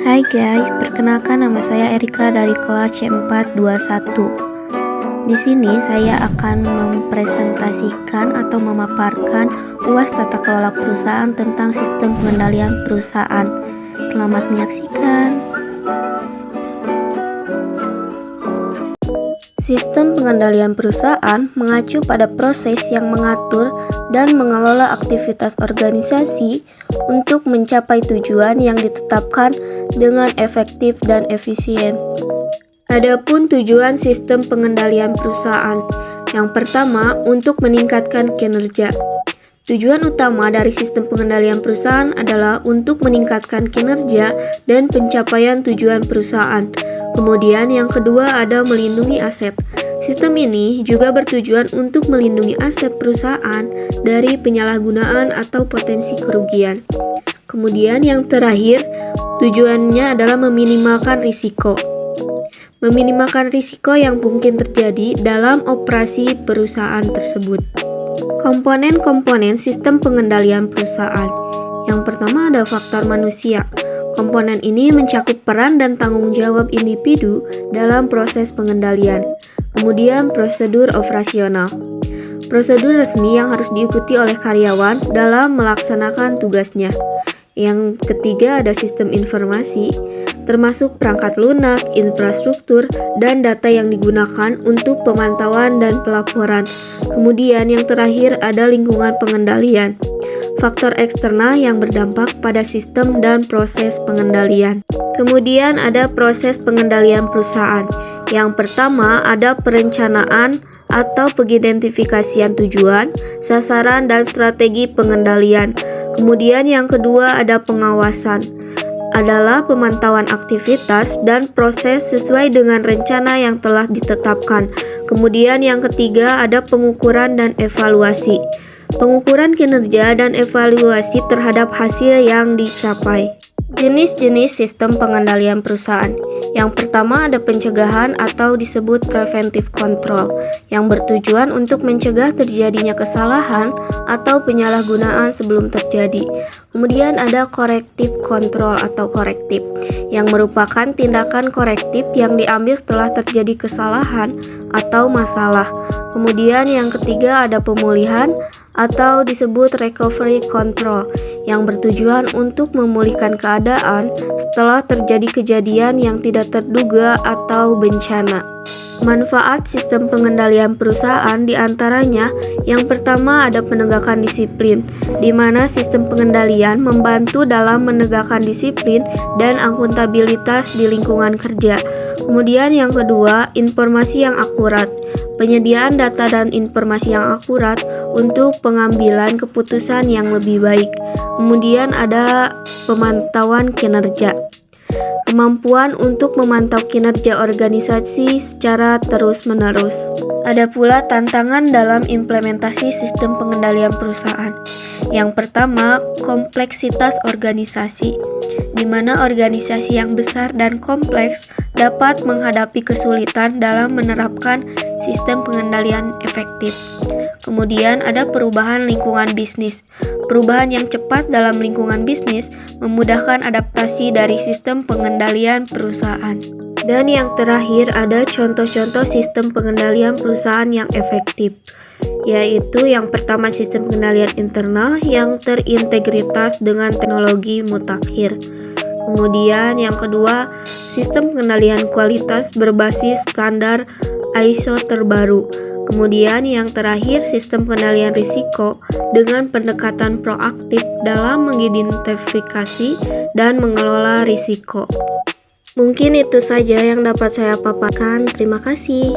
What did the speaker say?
Hai guys, perkenalkan nama saya Erika dari kelas C421. Di sini saya akan mempresentasikan atau memaparkan UAS Tata Kelola Perusahaan tentang sistem pengendalian perusahaan. Selamat menyaksikan. Sistem pengendalian perusahaan mengacu pada proses yang mengatur dan mengelola aktivitas organisasi untuk mencapai tujuan yang ditetapkan dengan efektif dan efisien. Adapun tujuan sistem pengendalian perusahaan, yang pertama untuk meningkatkan kinerja. Tujuan utama dari sistem pengendalian perusahaan adalah untuk meningkatkan kinerja dan pencapaian tujuan perusahaan. Kemudian yang kedua ada melindungi aset. Sistem ini juga bertujuan untuk melindungi aset perusahaan dari penyalahgunaan atau potensi kerugian. Kemudian yang terakhir, tujuannya adalah meminimalkan risiko. Meminimalkan risiko yang mungkin terjadi dalam operasi perusahaan tersebut. Komponen-komponen sistem pengendalian perusahaan. Yang pertama ada faktor manusia. Komponen ini mencakup peran dan tanggung jawab individu dalam proses pengendalian. Kemudian prosedur operasional. Prosedur resmi yang harus diikuti oleh karyawan dalam melaksanakan tugasnya. Yang ketiga ada sistem informasi, termasuk perangkat lunak, infrastruktur, dan data yang digunakan untuk pemantauan dan pelaporan. Kemudian yang terakhir ada lingkungan pengendalian. Faktor eksternal yang berdampak pada sistem dan proses pengendalian. Kemudian ada proses pengendalian perusahaan. Yang pertama ada perencanaan atau pengidentifikasian tujuan, sasaran, dan strategi pengendalian. Kemudian yang kedua ada pengawasan, adalah pemantauan aktivitas dan proses sesuai dengan rencana yang telah ditetapkan. Kemudian yang ketiga ada pengukuran dan evaluasi. Pengukuran kinerja dan evaluasi terhadap hasil yang dicapai. Jenis-jenis sistem pengendalian perusahaan. Yang pertama ada pencegahan atau disebut preventive control, yang bertujuan untuk mencegah terjadinya kesalahan atau penyalahgunaan sebelum terjadi. Kemudian ada corrective control atau korektif, yang merupakan tindakan korektif yang diambil setelah terjadi kesalahan atau masalah. Kemudian yang ketiga ada pemulihan atau disebut recovery control, yang bertujuan untuk memulihkan keadaan setelah terjadi kejadian yang tidak terduga atau bencana. Manfaat sistem pengendalian perusahaan diantaranya yang pertama ada penegakan disiplin, di mana sistem pengendalian membantu dalam menegakkan disiplin dan akuntabilitas di lingkungan kerja. Kemudian yang kedua, informasi yang akurat. Penyediaan data dan informasi yang akurat untuk pengambilan keputusan yang lebih baik. Kemudian ada pemantauan kinerja. Kemampuan untuk memantau kinerja organisasi secara terus-menerus. Ada pula tantangan dalam implementasi sistem pengendalian perusahaan. Yang pertama, kompleksitas organisasi, di mana organisasi yang besar dan kompleks dapat menghadapi kesulitan dalam menerapkan sistem pengendalian efektif. Kemudian ada perubahan lingkungan bisnis. Perubahan yang cepat dalam lingkungan bisnis memudahkan adaptasi dari sistem pengendalian perusahaan. Dan yang terakhir ada contoh-contoh sistem pengendalian perusahaan yang efektif, yaitu yang pertama sistem pengendalian internal yang terintegritas dengan teknologi mutakhir. Kemudian yang kedua, sistem pengendalian kualitas berbasis standar ISO terbaru. Kemudian yang terakhir, sistem pengendalian risiko dengan pendekatan proaktif dalam mengidentifikasi dan mengelola risiko. Mungkin itu saja yang dapat saya paparkan. Terima kasih.